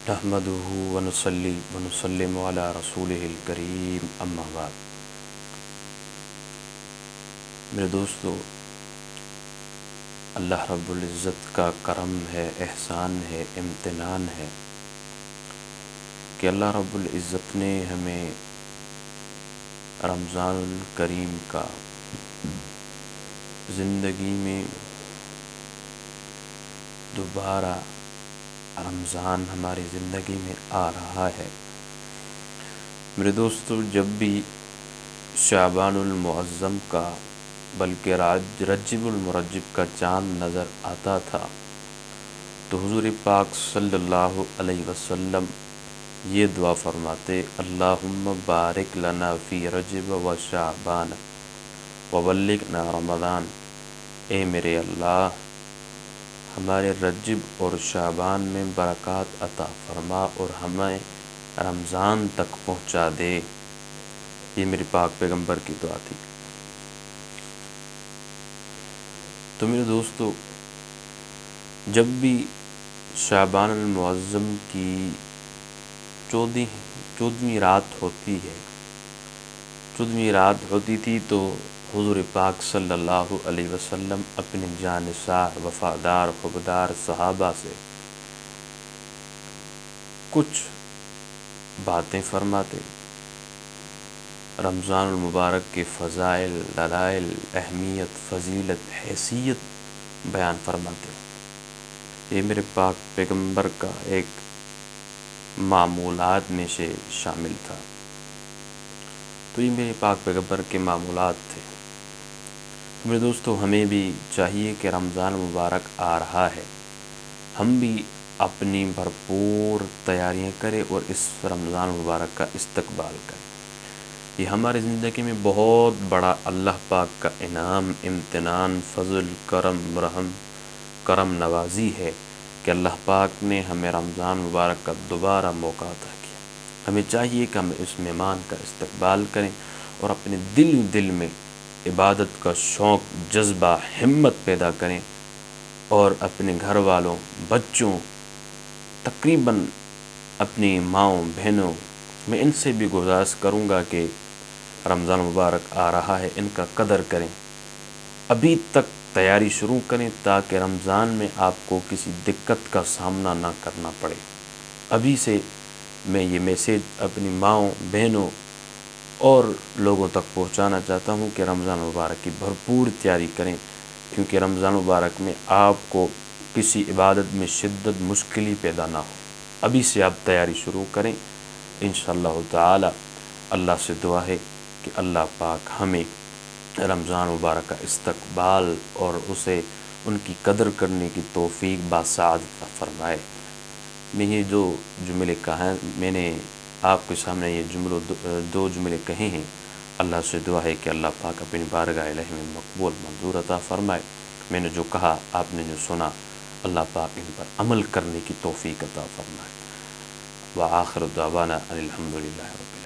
نحمدہ ونصلی ونسلم علی رسولہ الکریم اما بعد۔ میرے دوستو، اللہ رب العزت کا کرم ہے، احسان ہے، امتنان ہے کہ اللہ رب العزت نے ہمیں رمضان الکریم کا زندگی میں دوبارہ رمضان ہماری زندگی میں آ رہا ہے۔ میرے دوستو، جب بھی شعبان المعظم کا بلکہ رجب المرجب کا چاند نظر آتا تھا تو حضور پاک صلی اللہ علیہ وسلم یہ دعا فرماتے: اللہم بارک لنا فی رجب و شعبان وبلغنا رمضان۔ اے میرے اللہ، ہمارے رجب اور شعبان میں برکات عطا فرما اور ہمیں رمضان تک پہنچا دے۔ یہ میرے پاک پیغمبر کی دعا تھی۔ تو میرے دوستو، جب بھی شعبان المعظم کی 14ویں رات ہوتی ہے، 14ویں رات ہوتی تھی تو حضور پاک صلی اللہ علیہ وسلم اپنے جانثار، وفادار، خوددار صحابہ سے کچھ باتیں فرماتے، رمضان المبارک کے فضائل، دلائل، اہمیت، فضیلت، حیثیت بیان فرماتے۔ یہ میرے پاک پیغمبر کا ایک معمولات میں سے شامل تھا۔ تو یہ میرے پاک پیغمبر کے معمولات تھے۔ میرے دوستو، ہمیں بھی چاہیے کہ رمضان مبارک آ رہا ہے، ہم بھی اپنی بھرپور تیاریاں کریں اور اس رمضان مبارک کا استقبال کریں۔ یہ ہماری زندگی میں بہت بڑا اللہ پاک کا انعام، امتنان، فضل، کرم نوازی ہے کہ اللہ پاک نے ہمیں رمضان مبارک کا دوبارہ موقع عطا کیا۔ ہمیں چاہیے کہ ہم اس مہمان کا استقبال کریں اور اپنے دل میں عبادت کا شوق، جذبہ، ہمت پیدا کریں اور اپنے گھر والوں، بچوں، تقریباً اپنی ماؤں، بہنوں، میں ان سے بھی گزارش کروں گا کہ رمضان مبارک آ رہا ہے، ان کا قدر کریں، ابھی تک تیاری شروع کریں تاکہ رمضان میں آپ کو کسی دقت کا سامنا نہ کرنا پڑے۔ ابھی سے میں یہ میسیج اپنی ماؤں، بہنوں اور لوگوں تک پہنچانا چاہتا ہوں کہ رمضان مبارک کی بھرپور تیاری کریں، کیونکہ رمضان مبارک میں آپ کو کسی عبادت میں شدت، مشکل پیدا نہ ہو۔ ابھی سے آپ تیاری شروع کریں، انشاءاللہ تعالی۔ اللہ سے دعا ہے کہ اللہ پاک ہمیں رمضان مبارک کا استقبال اور اسے ان کی قدر کرنے کی توفیق باسعادت فرمائے۔ میں یہ جو جملے کہا، میں نے آپ کے سامنے یہ دو جملے کہے ہیں، اللہ سے دعا ہے کہ اللہ پاک اپنی بارگاہ الہی میں مقبول منظور عطا فرمائے۔ میں نے جو کہا، آپ نے جو سنا، اللہ پاک ان پر عمل کرنے کی توفیق عطا فرمائے۔ وآخر دعوانا ان الحمدللہ رب